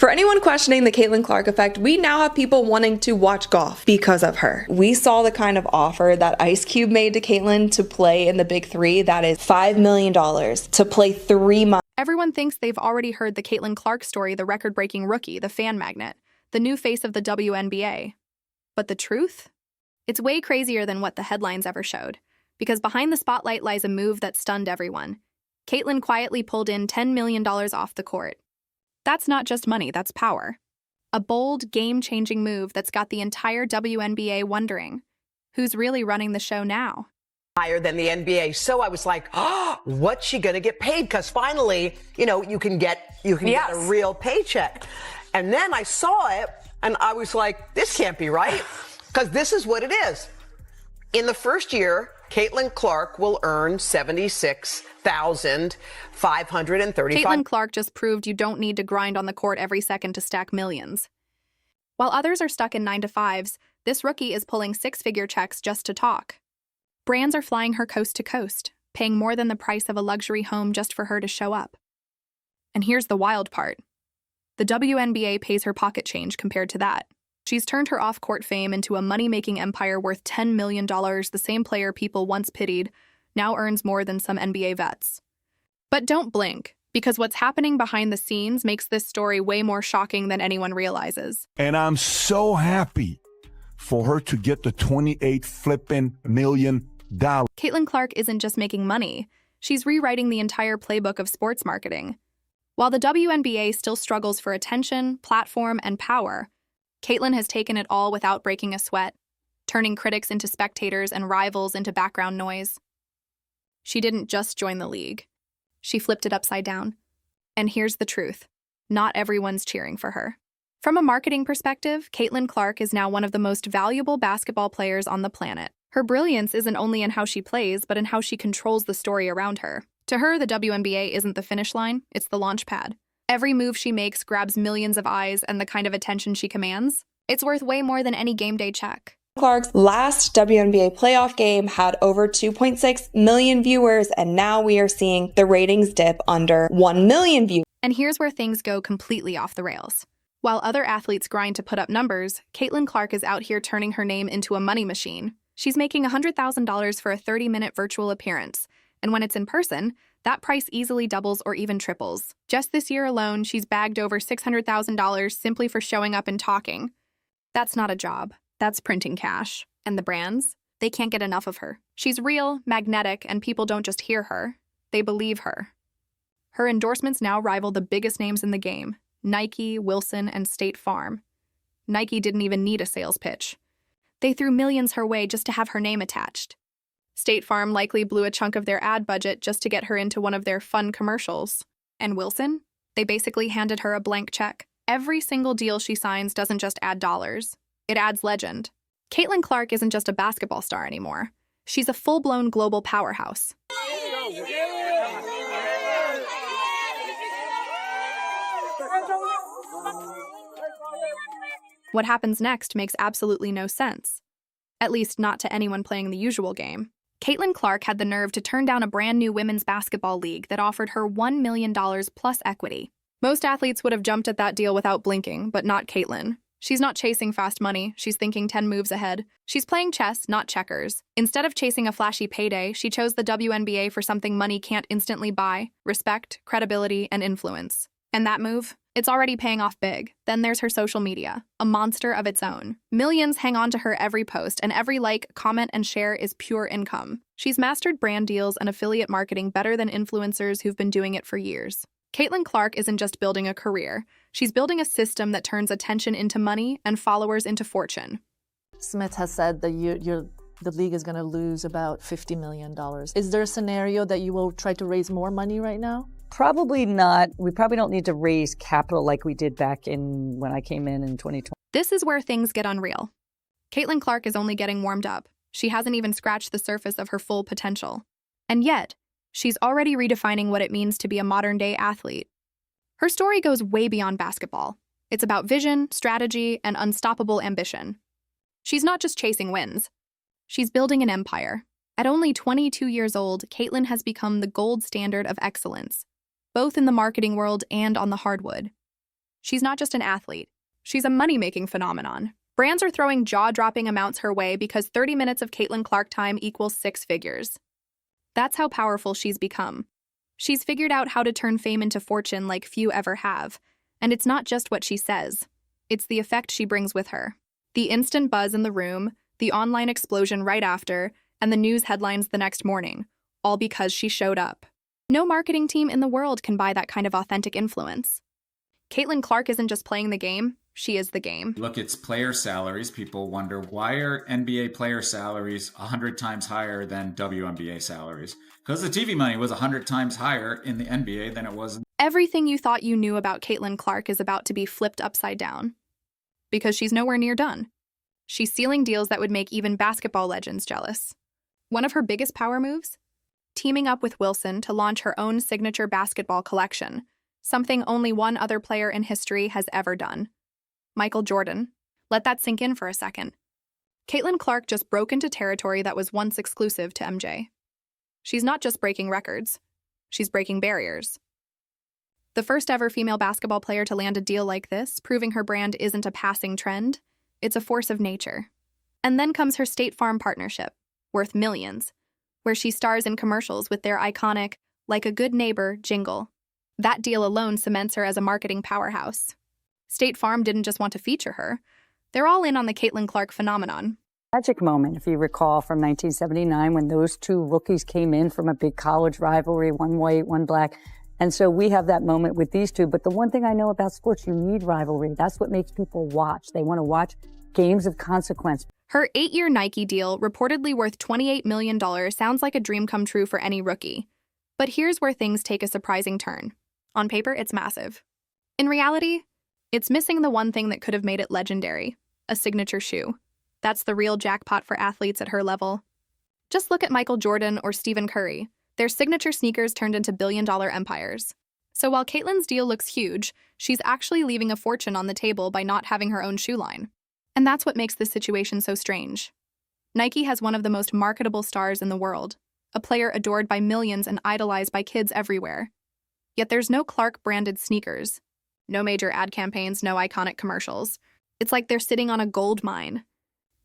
For anyone questioning the Caitlin Clark effect, we now have people wanting to watch golf because of her. We saw the kind of offer that Ice Cube made to Caitlin to play in the Big Three. That is $5 million to play 3 months. Everyone thinks they've already heard the Caitlin Clark story, the record-breaking rookie, the fan magnet, the new face of the WNBA. But the truth? It's way crazier than what the headlines ever showed, because behind the spotlight lies a move that stunned everyone. Caitlin quietly pulled in $10 million off the court. That's not just money, that's power. A bold, game-changing move that's got the entire WNBA wondering, who's really running the show now? Higher than the NBA. So I was like, oh, what's she going to get paid? Because finally, you can get a real paycheck. And then I saw it and I was like, this can't be right. Because this is what it is. In the first year, Caitlin Clark will earn $76,535. Caitlin Clark just proved you don't need to grind on the court every second to stack millions. While others are stuck in 9-to-5s, this rookie is pulling 6-figure checks just to talk. Brands are flying her coast to coast, paying more than the price of a luxury home just for her to show up. And here's the wild part. The WNBA pays her pocket change compared to that. She's turned her off-court fame into a money-making empire worth $10 million. The same player people once pitied now earns more than some NBA vets. But don't blink, because what's happening behind the scenes makes this story way more shocking than anyone realizes. And I'm so happy for her to get the $28 flipping million. Caitlin Clark isn't just making money. She's rewriting the entire playbook of sports marketing. While the WNBA still struggles for attention, platform, and power, Caitlin has taken it all without breaking a sweat, turning critics into spectators and rivals into background noise. She didn't just join the league. She flipped it upside down. And here's the truth. Not everyone's cheering for her. From a marketing perspective, Caitlin Clark is now one of the most valuable basketball players on the planet. Her brilliance isn't only in how she plays, but in how she controls the story around her. To her, the WNBA isn't the finish line, it's the launch pad. Every move she makes grabs millions of eyes, and the kind of attention she commands, it's worth way more than any game day check. Clark's last WNBA playoff game had over 2.6 million viewers, and now we are seeing the ratings dip under 1 million views. And here's where things go completely off the rails. While other athletes grind to put up numbers, Caitlin Clark is out here turning her name into a money machine. She's making $100,000 for a 30-minute virtual appearance, and when it's in person, that price easily doubles or even triples. Just this year alone, she's bagged over $600,000 simply for showing up and talking. That's not a job. That's printing cash. And the brands? They can't get enough of her. She's real, magnetic, and people don't just hear her. They believe her. Her endorsements now rival the biggest names in the game: Nike, Wilson, and State Farm. Nike didn't even need a sales pitch. They threw millions her way just to have her name attached. State Farm likely blew a chunk of their ad budget just to get her into one of their fun commercials. And Wilson? They basically handed her a blank check. Every single deal she signs doesn't just add dollars. It adds legend. Caitlin Clark isn't just a basketball star anymore. She's a full-blown global powerhouse. What happens next makes absolutely no sense. At least not to anyone playing the usual game. Caitlin Clark had the nerve to turn down a brand new women's basketball league that offered her $1 million plus equity. Most athletes would have jumped at that deal without blinking, but not Caitlin. She's not chasing fast money, she's thinking 10 moves ahead. She's playing chess, not checkers. Instead of chasing a flashy payday, she chose the WNBA for something money can't instantly buy: respect, credibility, and influence. And that move? It's already paying off big. Then there's her social media, a monster of its own. Millions hang on to her every post, and every like, comment, and share is pure income. She's mastered brand deals and affiliate marketing better than influencers who've been doing it for years. Caitlin Clark isn't just building a career. She's building a system that turns attention into money and followers into fortune. Smith has said that the league is going to lose about $50 million. Is there a scenario that you will try to raise more money right now? Probably not. We probably don't need to raise capital like we did back in when I came in 2020. This is where things get unreal. Caitlin Clark is only getting warmed up. She hasn't even scratched the surface of her full potential. And yet, she's already redefining what it means to be a modern-day athlete. Her story goes way beyond basketball. It's about vision, strategy, and unstoppable ambition. She's not just chasing wins. She's building an empire. At only 22 years old, Caitlin has become the gold standard of excellence, both in the marketing world and on the hardwood. She's not just an athlete. She's a money-making phenomenon. Brands are throwing jaw-dropping amounts her way because 30 minutes of Caitlin Clark time equals 6 figures. That's how powerful she's become. She's figured out how to turn fame into fortune like few ever have. And it's not just what she says. It's the effect she brings with her. The instant buzz in the room, the online explosion right after, and the news headlines the next morning, all because she showed up. No marketing team in the world can buy that kind of authentic influence. Caitlin Clark isn't just playing the game, she is the game. Look, it's player salaries. People wonder, why are NBA player salaries 100 times higher than WNBA salaries? Because the TV money was 100 times higher in the NBA than it was in... Everything you thought you knew about Caitlin Clark is about to be flipped upside down. Because she's nowhere near done. She's sealing deals that would make even basketball legends jealous. One of her biggest power moves? Teaming up with Wilson to launch her own signature basketball collection, something only one other player in history has ever done. Michael Jordan. Let that sink in for a second. Caitlin Clark just broke into territory that was once exclusive to MJ. She's not just breaking records, she's breaking barriers. The first ever female basketball player to land a deal like this, proving her brand isn't a passing trend, it's a force of nature. And then comes her State Farm partnership, worth millions, where she stars in commercials with their iconic, "Like a Good Neighbor" jingle. That deal alone cements her as a marketing powerhouse. State Farm didn't just want to feature her. They're all in on the Caitlin Clark phenomenon. Magic moment, if you recall, from 1979 when those two rookies came in from a big college rivalry, one white, one black. And so we have that moment with these two. But the one thing I know about sports, you need rivalry. That's what makes people watch. They want to watch games of consequence. Her 8-year Nike deal, reportedly worth $28 million, sounds like a dream come true for any rookie. But here's where things take a surprising turn. On paper, it's massive. In reality, it's missing the one thing that could have made it legendary, a signature shoe. That's the real jackpot for athletes at her level. Just look at Michael Jordan or Stephen Curry. Their signature sneakers turned into billion-dollar empires. So while Caitlin's deal looks huge, she's actually leaving a fortune on the table by not having her own shoe line. And that's what makes this situation so strange. Nike has one of the most marketable stars in the world, a player adored by millions and idolized by kids everywhere. Yet there's no Clark-branded sneakers. No major ad campaigns, no iconic commercials. It's like they're sitting on a gold mine,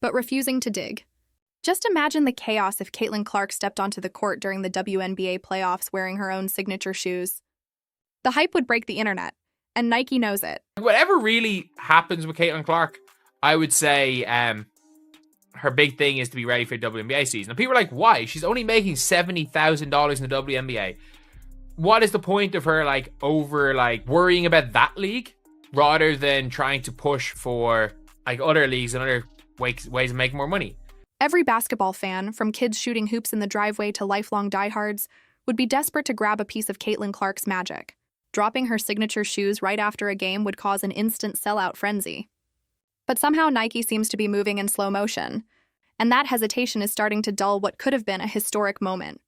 but refusing to dig. Just imagine the chaos if Caitlin Clark stepped onto the court during the WNBA playoffs wearing her own signature shoes. The hype would break the internet, and Nike knows it. Whatever really happens with Caitlin Clark, I would say her big thing is to be ready for the WNBA season. And people are like, why? She's only making $70,000 in the WNBA. What is the point of her worrying about that league rather than trying to push for other leagues and other ways of making more money? Every basketball fan, from kids shooting hoops in the driveway to lifelong diehards, would be desperate to grab a piece of Caitlin Clark's magic. Dropping her signature shoes right after a game would cause an instant sellout frenzy. But somehow Nike seems to be moving in slow motion, and that hesitation is starting to dull what could have been a historic moment.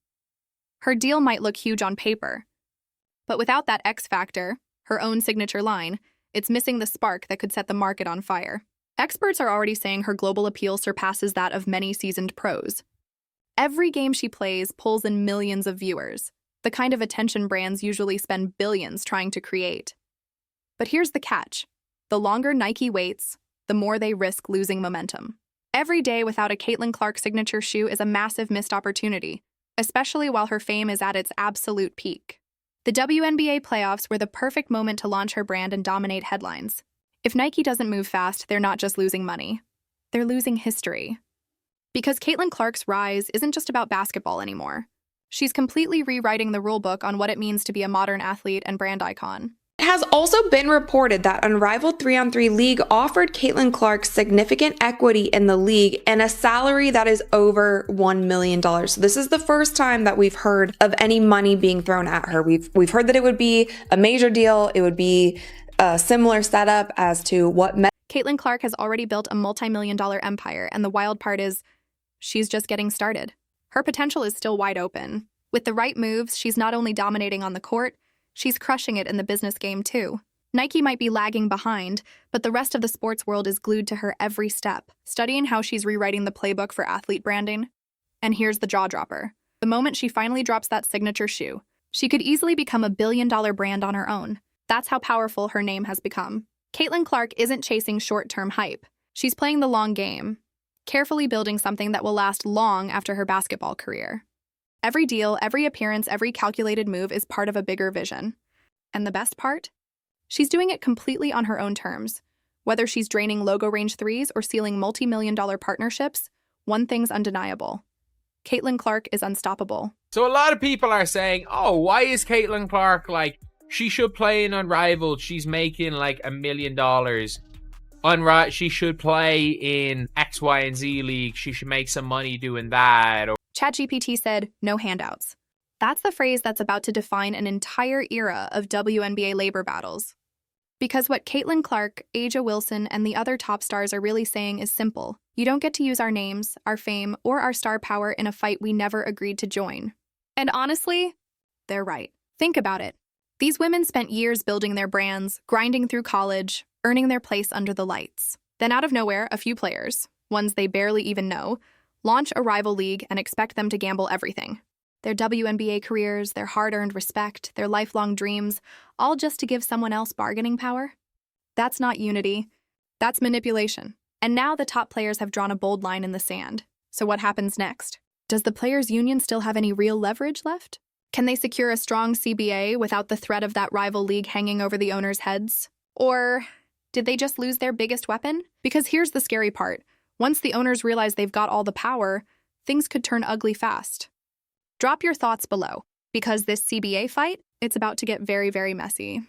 Her deal might look huge on paper, but without that X factor, her own signature line, it's missing the spark that could set the market on fire. Experts are already saying her global appeal surpasses that of many seasoned pros. Every game she plays pulls in millions of viewers, the kind of attention brands usually spend billions trying to create. But here's the catch. The longer Nike waits, the more they risk losing momentum. Every day without a Caitlin Clark signature shoe is a massive missed opportunity, especially while her fame is at its absolute peak. The WNBA playoffs were the perfect moment to launch her brand and dominate headlines. If Nike doesn't move fast, they're not just losing money. They're losing history. Because Caitlin Clark's rise isn't just about basketball anymore. She's completely rewriting the rulebook on what it means to be a modern athlete and brand icon. It has also been reported that Unrivaled 3-on-3 League offered Caitlin Clark significant equity in the league and a salary that is over $1 million. So this is the first time that we've heard of any money being thrown at her. We've heard that it would be a major deal. It would be a similar setup as to what Caitlin Clark has already built a multi-million-dollar empire, and the wild part is she's just getting started. Her potential is still wide open. With the right moves, she's not only dominating on the court, she's crushing it in the business game too. Nike might be lagging behind, but the rest of the sports world is glued to her every step, studying how she's rewriting the playbook for athlete branding. And here's the jaw-dropper. The moment she finally drops that signature shoe, she could easily become a billion-dollar brand on her own. That's how powerful her name has become. Caitlin Clark isn't chasing short-term hype. She's playing the long game, carefully building something that will last long after her basketball career. Every deal, every appearance, every calculated move is part of a bigger vision. And the best part? She's doing it completely on her own terms. Whether she's draining logo range threes or sealing multi-million-dollar partnerships, one thing's undeniable. Caitlin Clark is unstoppable. So a lot of people are saying, oh, why is Caitlin Clark like, she should play in Unrivaled. She's making like $1 million. She should play in X, Y, and Z league. She should make some money doing that. ChatGPT said, no handouts. That's the phrase that's about to define an entire era of WNBA labor battles. Because what Caitlin Clark, A'ja Wilson, and the other top stars are really saying is simple. You don't get to use our names, our fame, or our star power in a fight we never agreed to join. And honestly, they're right. Think about it. These women spent years building their brands, grinding through college, earning their place under the lights. Then out of nowhere, a few players, ones they barely even know, launch a rival league and expect them to gamble everything. Their WNBA careers, their hard-earned respect, their lifelong dreams, all just to give someone else bargaining power? That's not unity. That's manipulation. And now the top players have drawn a bold line in the sand. So what happens next? Does the players' union still have any real leverage left? Can they secure a strong CBA without the threat of that rival league hanging over the owners' heads? Or did they just lose their biggest weapon? Because here's the scary part. Once the owners realize they've got all the power, things could turn ugly fast. Drop your thoughts below, because this CBA fight, it's about to get very, very messy.